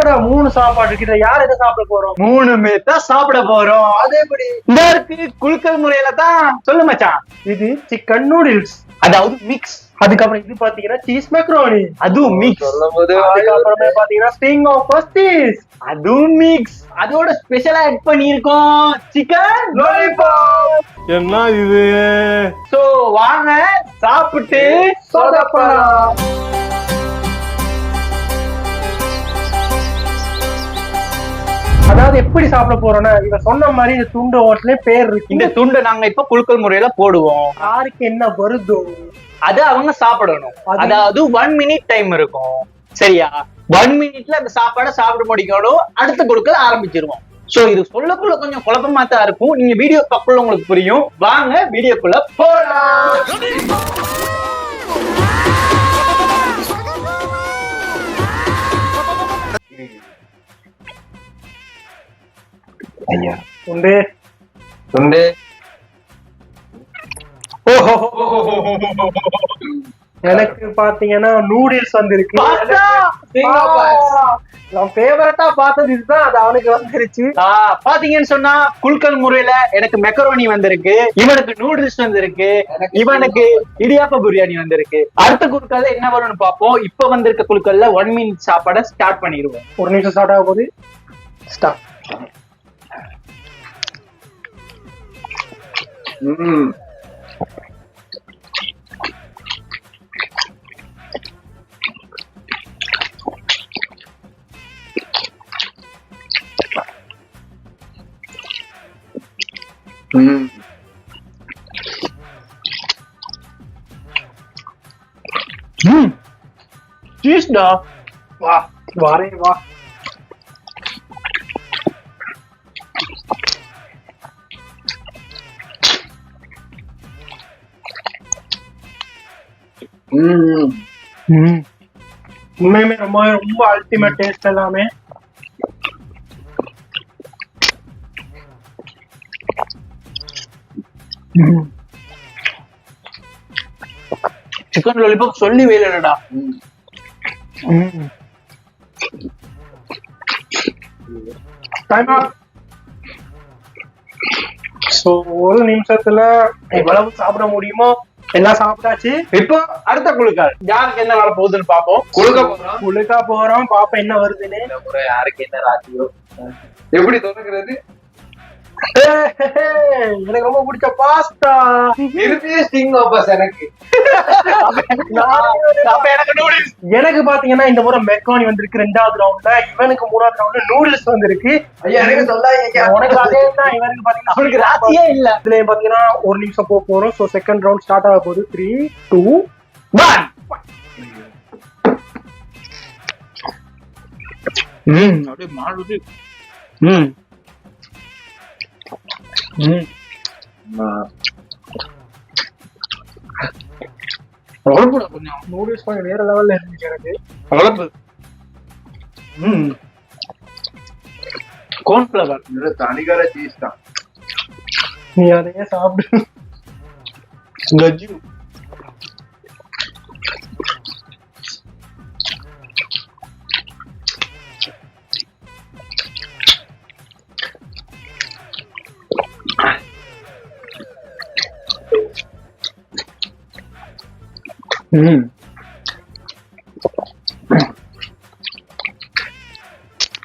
என்னடா 3 சாப்பாடு இருக்குது, யார் எதை சாப்பிட போறோம்? 3 தான் சாப்பிட போறோம். அதே எப்படி இந்த இருக்கு குலுக்கல் முறையில தான். சொல்லு மச்சான். இது சிக்கன் நூடுல்ஸ், அதாவது மிக்ஸ். அதுக்கப்புறம் இது பாத்தீங்கன்னா சீஸ் மேக்ரோனி, அதுவும் மிக்ஸ். அதுக்கப்புறமே பாத்தீங்கன்னா ஸ்டிங் ஆஃப் பஸ்டிஸ், அதுவும் மிக்ஸ். அதோட ஸ்பெஷலா ஆட் பண்ணியிருக்கோம் சிக்கன் லாலிபாப். என்ன இது? சோ வாங்க சாப்பிட்டு சொதப்பலாம். அதாவது எப்படி சாப்பிட போறோம்னா, இவ சொன்ன மாதிரி இந்த துண்டு ஓட்டுல பேர் இருக்கு. இந்த துண்டை நாங்க இப்ப குலுக்கல் முறையில போடுவோம். யாருக்கு என்ன வருதோ அது அவங்க சாப்பிடணும். அதாவது 1 மினிட் டைம் இருக்கும். சரியா? 1 மினிட்ல அந்த சாப்பாடை சாப்பிட முடிக்கணும். அடுத்த குலுக்கல் ஆரம்பிச்சிருவோம். சோ இது சொல்லக்குள்ள கொஞ்சம் குழப்பமா தான் இருக்கும். நீங்க வீடியோ பக்கத்துல உங்களுக்கு புரியும். வாங்க வீடியோக்குள்ள போலாம். ஐயா துண்டு துண்டு. எனக்கு பாத்தீங்கன்னா நூடுல்ஸ் வந்திருக்கு. நான் ஃபேவரட்டா பார்த்தது இதுதான், அது அவனுக்கு வந்துருச்சு. பாத்தீங்கன்னு சொன்னா குலுக்கல் முறையில எனக்கு மெக்கரோனி வந்திருக்கு, இவனுக்கு நூடுல்ஸ் வந்திருக்கு, இவனுக்கு இடியாப்ப பிரியாணி வந்திருக்கு. அடுத்த குலுக்கல்ல என்ன வரும்னு பாப்போம். இப்ப வந்திருக்க குலுக்கல்ல 1 மினிட் சாப்பாடை ஸ்டார்ட் பண்ணிடுவோம். 1 நிமிஷம் ஸ்டார்ட் ஆக போகுது. ஸ்டார்ட். சீஸ்டா. வா வாரே வா. உண்மையுமே ரொம்ப ரொம்ப அல்டிமேட் டேஸ்ட் எல்லாமே. சிக்கன் லாலிபாப் சொல்லி வேலைடா. சோ 1 நிமிஷத்துல எவ்வளவு சாப்பிட முடியுமோ எல்லாம் சாப்பிட்டாச்சு. இப்போ அடுத்த குலுக்கல் யாருக்கு என்ன வர போகுதுன்னு பாப்போம். குலுக்கா போறோம், பாப்போம் என்ன வருதுன்னு. யாருக்கு என்ன ராசியோ எப்படி தொடங்குறது. எனக்கு ரொம்ப பிடிச்ச பாஸ்தா. எனக்கு பாத்தீங்கன்னா இந்த முறை மெக்ரோனி வந்திருக்கு 2வது ரவுண்ட்ல, இவனுக்கு 3வது ரவுண்ட்ல நூடுல்ஸ் வந்திருக்கு. உனக்கு அதே தான். இவனுக்கு பாத்தீங்கன்னா ராசியே இல்ல. இதுல பாத்தீங்கன்னா 1 நிமிஷம் போறோம். சோ செகண்ட் ரவுண்ட் ஸ்டார்ட் ஆக போகுது. 3, 2, 1. அப்படியே மாறுது. நூடுல்ஸ் கொஞ்சம் வேற லெவல்ல இருந்துச்சு எனக்கு. கார்ன்ஃபிளவர் தனிகார சீஸ் தான். நீ அதையே சாப்பிடு. கஜ்ஜு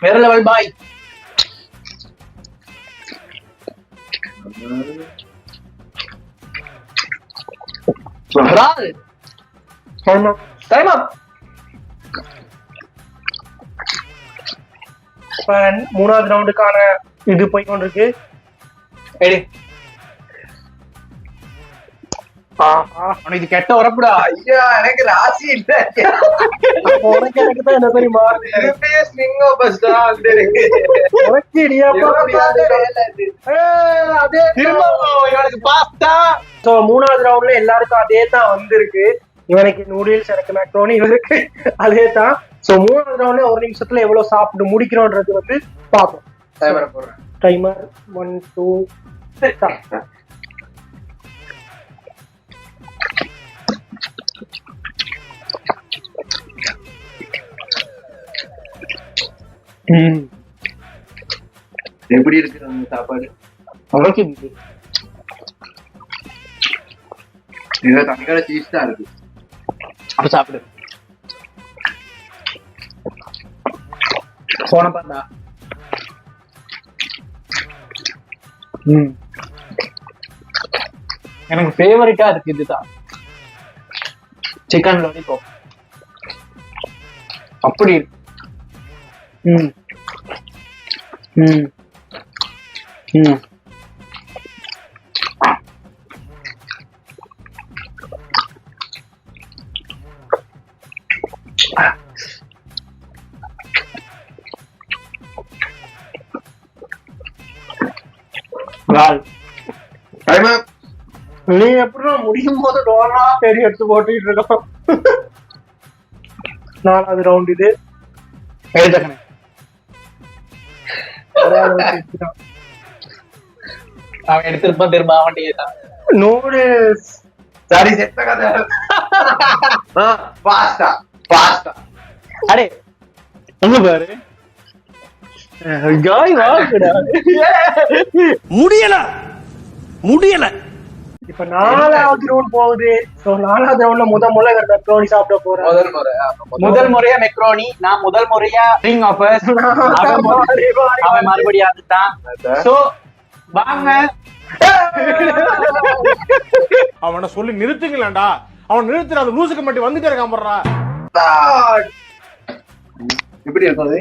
வேற லெவல் பாய். டைம் அப். 3வது ரவுண்டுக்கான இது போய் கொண்டிருக்கு. இது கெட்ட உரப்புடா. ஐயா எனக்கு ராசி இல்ல. உனக்கு எனக்கு தான் என்ன தெரியுமா, பாஸ்தா. 3வது ரவுண்ட்ல எல்லாருக்கும் அதே தான் வந்திருக்கு. இவனுக்கு நூடுல்ஸ், எனக்கு மேக்ரோனி, இவருக்கு அதே தான். சோ 3வது ரவுண்ட்ல 1 நிமிஷத்துல எவ்வளவு சாப்பிட்டு முடிக்கிறோன்றது வந்து பாப்போம். Timer 1, 2 start. எப்படி இருக்கு அந்த சாப்பாடு? அவளுக்கு இது தனிக்கடை சீஸ் தான் இருக்கு. அப்ப சாப்பிடு. போன பாண்டா. எனக்கு ஃபேவரட்டா இருக்கு இதுதான், சிக்கன் லாலிபாப். அப்படி இருக்கு. ம் ம் ம் நீ எப்படி முடியும் போது டோனா தேடி எடுத்து போட்டுட்டு இருக்கோம். 4வது ரவுண்ட் இது. அவன் எடுத்திருப்பான் திரும்ப அவன்கிட்ட நூடுல்ஸ். சரி செத்த கதை. Pasta pasta. அடே அங்க பாரு, காய் வாங்கடா. முடியல முடியல. இப்ப 4வது ரவுண்ட் போகுது. சோ 4வது ரவுண்ட்ல முதல்ல மெக்ரோனி சாப்பிட போறேன். முதல் முறையா மெக்ரோனி, நான் முதல் முறையா ரிங் ஆஃபர்ஸ். அவன் மறுபடியும் அதுதான். சோ வாங்க. அவனை சொல்லி நிறுத்துங்களேன்டா. அவன் நிறுத்துற அந்த லூசுக்கு மட்டும் வந்துட்டே இருக்கான் போடுறா. எப்படி இருக்கும்?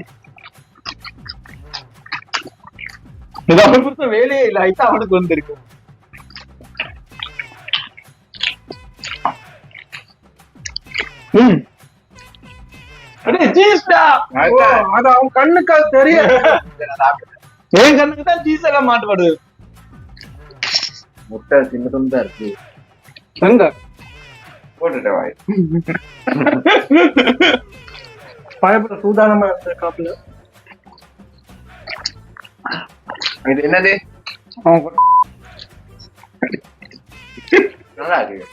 அவனுக்கு வேலையே இல்ல, ஐட்டா அவனுக்கு வந்திருக்கு. அது அவன் கண்ணுக்கு தெரியும். என் கண்ணுக்கு தான் சீஸ் எல்லாம் மாட்டுப்படுது. முட்டை சின்னதும் தான் இருக்கு. எங்க போட்டுட்ட வாய். பயப்பட சூதானமா இருந்த காப்புல. இது என்னது? நல்லா இருக்கு.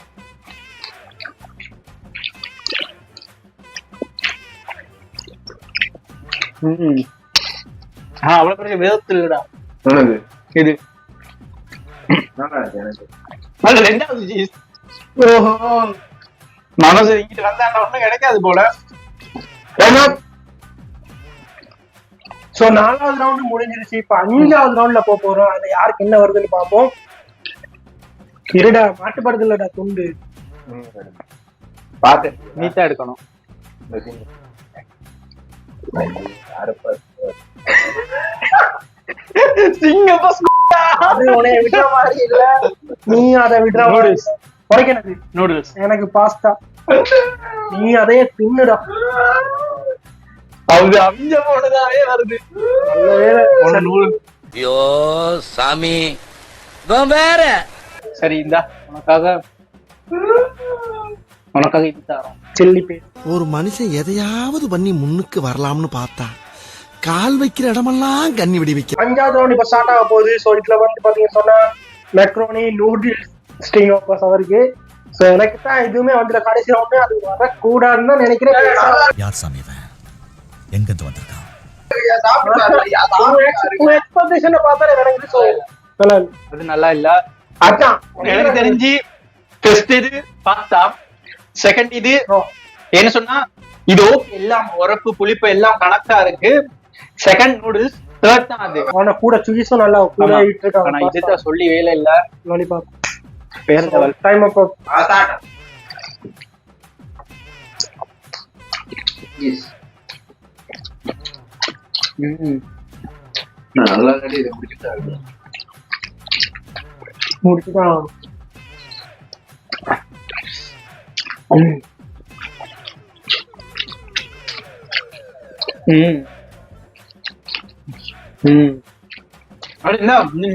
அவ்வளவு பெரிய விதத்தில் இல்லடா இது. நல்லா இருக்கு எனக்கு. அது 2வது சீஸ். ஓஹோ, மனசு இங்கிட்டு வந்தா ஒண்ணும் கிடைக்காது போல. சோ 4வது ரவுண்ட் முடிஞ்சிருச்சு. இப்ப 5வது ரவுண்ட்ல போறோம். அதுல யாருக்கு என்ன வருதுன்னு பாப்போம். இருடா, மாட்டுப்படுது இல்லடா துண்டு. பாத்து நீட்டா எடுக்கணும். அது உன்னைய விடுற மாதிரி இல்ல, நீ அதை விடுற மாதிரி. உனக்கு நூடுல்ஸ், எனக்கு பாஸ்தா. நீ அதையே தின்னுடா. அது அவிஞ்ச போனதாவே வருது. ஐயோ சாமி வேற. சரி, இந்தா உனக்காக இது தரோம். Chilli paste. ஒரு மனுஷன் எதையாவது பண்ணி முன்னுக்கு வரலாம்னு பார்த்தா கால் வைக்கிற இடமெல்லாம் கண்ணி விடி வைக்க. 5வது ரவுண்ட் இப்ப ஸ்டார்ட் ஆக போகுது. சோ இதுல வந்து பாத்தீங்கன்னா சொன்னா மெக்ரோனி நூடுல்ஸ் ஸ்ட்ரிங் ஆஃபர்ஸ் அவருக்கு. சோ எனக்கு தான் எதுவுமே வந்து கடைசி ரவுண்ட் அது வரக்கூடாதுன்னு தான் நினைக்கிறேன். யார் சாமி இவன்? எங்க இருந்து வந்திருக்கான்? எக்ஸ்பெக்டேஷனை பார்த்தாலே எனக்கு நல்லா இல்ல. அது நல்லா இல்ல. அதான் எனக்கு தெரிஞ்சு ஃபர்ஸ்ட் இது பாஸ்தா, செகண்ட் இது என்ன சொன்னா இது எல்லாம் உரப்பு புளிப்பு எல்லாம் கணக்கா இருக்கு. செகண்ட் நூடுல்ஸ், தேர்ட் தான் அது. ஆனா கூட சீஸும் நல்லா கூட இட்டுருக்காங்க. ஆனா இதுதான் சொல்லி வேலை இல்ல. லாலிபாப் பேர் தவல் டைம் அப். நல்லா இருக்கு. இதை முடிச்சுட்டாங்க. முடிச்சுதான்.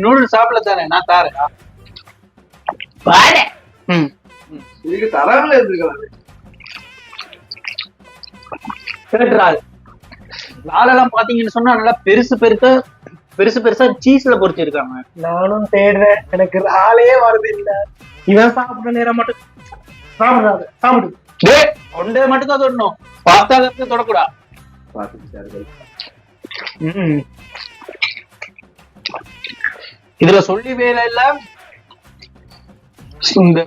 நூடுல்ஸ் சாப்பிட தானே நான் தாரேன். இதுக்கு தராமல இருந்துக்கலாம். லாலெல்லாம் பாத்தீங்கன்னு சொன்னா நல்லா பெருசு பெருசா சீஸ்ல பொரிச்சிருக்காங்க. நானும் தேடுறேன், எனக்கு ஆளே வருது இல்ல. இவன் சாப்பிடுற நேரம் மட்டும் சாப்பிடாது. சாப்பிடு ஒன்றே மட்டும் தான் தொடணும். பாஸ்தா தொடக்கூடாது. இதுல சொல்லி வேலை இல்ல, இந்த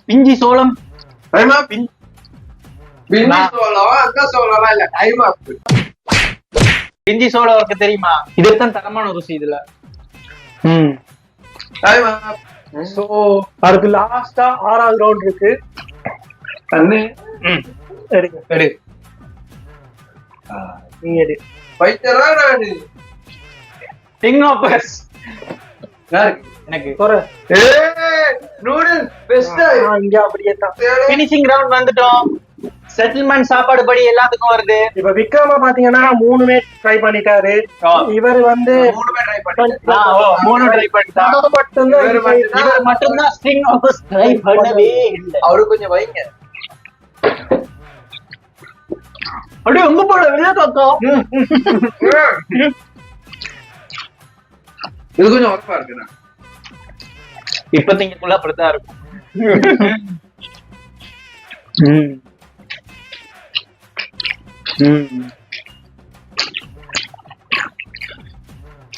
பிஞ்சி சோளம் டைம் ஆப் பின்னி சோளம் அந்த சோளம்லாம் இல்ல, டைம் ஆப். பிஞ்சி சோளம் அவருக்கு தெரியுமா? இதுதான் தரமான ருசி இதுல. Time app. சோ அதுக்கு லாஸ்டா 6வது ரவுண்ட் இருக்கு. கண்ணு எடுங்க, எடு. நீங்க எடு. பைத்தரா நானு கிங் ஆஃப் பஸ் யாருக்கு? எனக்கு போற. Noodle best. இங்க அப்படியே தான். பினிஷிங் ரவுண்ட் வந்துட்டோம். செட்டில்மெண்ட் சாப்பாடு படி எல்லாத்துக்கும் வருது. இப்ப விக்ரமா பாத்தீங்கன்னா 3மே ட்ரை பண்ணிட்டாரு. இவர் வந்து 3மே ட்ரை பண்ணி 3 ட்ரை பண்ணிட்டா. மட்டும்தான் இவர் மட்டும்தான் ஸ்ட்ரிங் ஆஃப் பஸ் ட்ரை பண்ணவே இல்ல. அவரு கொஞ்சம் வைங்க. அப்படியே உங்க போட வெளியே தோக்கம். இது கொஞ்சம் உரப்பா இருக்குண்ணா. இப்ப திங்கக்குள்ள அப்படித்தான் இருக்கும்.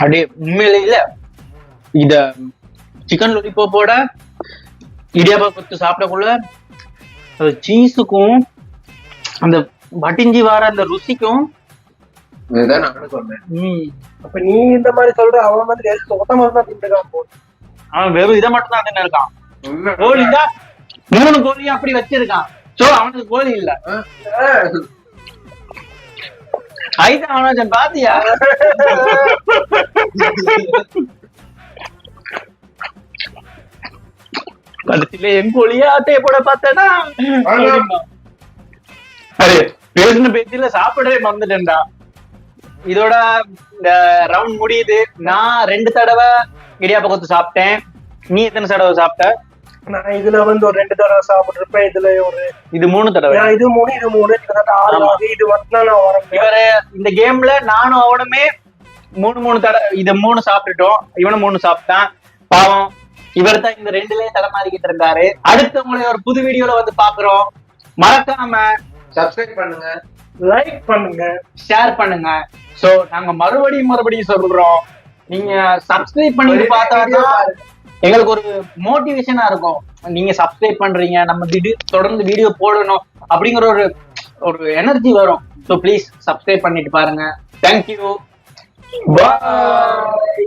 அப்படியே உண்மையில இல்ல, இத சிக்கன் லாலிபாப்போட இடியாப்பா கொத்து சாப்பிடக்குள்ள அது சீஸுக்கும் அந்த வட்டிஞ்சி வர அந்த ருசிக்கும் இதுதான் நானும் சொன்னேன். அப்ப நீ இந்த மாதிரி சொல்ற, அவன் வந்து மொத்தமா தான் திண்டுக்கான் போ. அவன் வெறும் இதை மட்டும் தான் தின்னு இருக்கான். கோழி தான் 3 கோழியும் அப்படி வச்சிருக்கான். சோ அவனுக்கு கோழி இல்ல. ஐதான் அவனாச்சன் பாத்தியா? கடைசியில என் கோழியா அட்டையை போட பார்த்தேன்னா அது பேசின பேச்சில சாப்பிடவே மறந்துட்டேன்டா. இதோட இந்த ரவுண்ட் முடியுது. நான் 2 தடவை இடியாப்ப கொத்து சாப்பிட்டேன். நீ எத்தனை தடவை சாப்பிட்ட? நான் இதுல வந்து ஒரு 2 தடவை சாப்பிட்டுருப்பேன். இதுல ஒரு இது 3 தடவை. இது 3 கிட்டத்தட்ட 6 ஆகுது. இது மட்டும் தான் நான் வரேன். இவரு இந்த கேம்ல நானும் அவனுமே 3 தடவை இத 3 சாப்பிட்டுட்டோம். இவனும் 3 சாப்பிட்டான். பாவம் இவர் தான் இந்த 2லயே தடமாறிக்கிட்டு இருந்தாரு. அடுத்து உங்களை ஒரு புது வீடியோல வந்து பாக்குறோம். மறக்காம சப்ஸ்கிரைப் பண்ணுங்க, லைக் பண்ணுங்க, ஷேர் பண்ணுங்க. சோ நாங்க மறுபடியும் சொல்றோம், நீங்க சப்ஸ்கிரைப் பண்ணிட்டு பார்த்தாதான் எங்களுக்கு ஒரு மோட்டிவேஷனா இருக்கும். நீங்க சப்ஸ்கிரைப் பண்றீங்க, நம்ம தொடர்ந்து வீடியோ போடணும் அப்படிங்கிற ஒரு எனர்ஜி வரும். ஸோ ப்ளீஸ் சப்ஸ்கிரைப் பண்ணிட்டு பாருங்க. தேங்க்யூ, பாய்.